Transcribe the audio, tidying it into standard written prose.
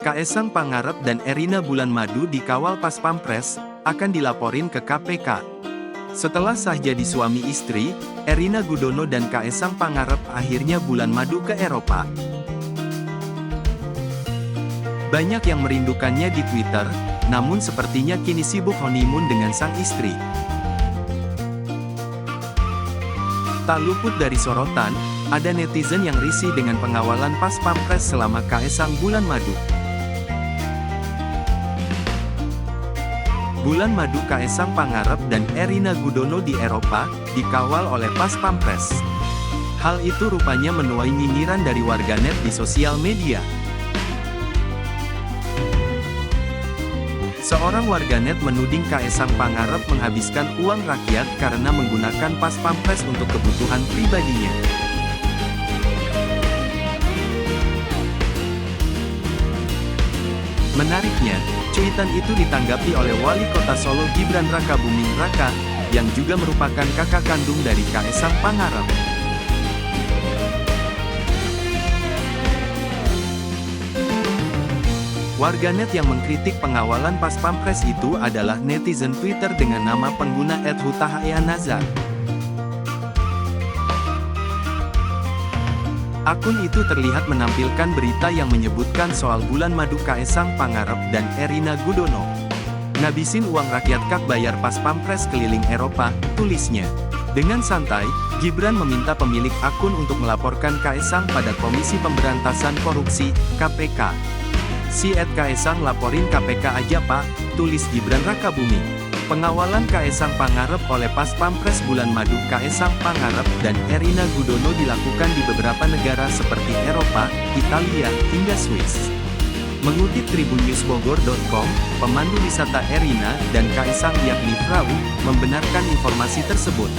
Kaesang Pangarep dan Erina Bulanmadu dikawal Pas Pampres, akan dilaporin ke KPK. Setelah sah jadi suami istri, Erina Gudono dan Kaesang Pangarep akhirnya Bulanmadu ke Eropa. Banyak yang merindukannya di Twitter, namun sepertinya kini sibuk honeymoon dengan sang istri. Tak luput dari sorotan, ada netizen yang risih dengan pengawalan Pas Pampres selama Kaesang Bulanmadu. Bulanmadu, Kaesang Pangarep dan Erina Gudono di Eropa, dikawal oleh Pas Pampres. Hal itu rupanya menuai nyinyiran dari warganet di sosial media. Seorang warganet menuding Kaesang Pangarep menghabiskan uang rakyat karena menggunakan Pas Pampres untuk kebutuhan pribadinya. Menariknya, cuitan itu ditanggapi oleh Wali Kota Solo Gibran Rakabuming Raka, yang juga merupakan kakak kandung dari Kaesang Pangarep. Warganet yang mengkritik pengawalan Pas Pampres itu adalah netizen Twitter dengan nama pengguna @hutahayanazar. Akun itu terlihat menampilkan berita yang menyebutkan soal Bulanmadu, Kaesang Pangarep dan Erina Gudono ngabisin uang rakyat kak bayar Pas Pampres keliling Eropa, tulisnya. Dengan santai, Gibran meminta pemilik akun untuk melaporkan Kaesang pada Komisi Pemberantasan Korupsi, KPK. Si @Kaesang laporin KPK aja pak, tulis Gibran Rakabuming. Pengawalan Kaesang Pangarep oleh Pas Pampres Bulanmadu, Kaesang Pangarep dan Erina Gudono dilakukan di beberapa negara seperti Eropa, Italia, hingga Swiss. Mengutip tribunnewsbogor.com, pemandu wisata Erina dan Kaesang yakni Frau, membenarkan informasi tersebut.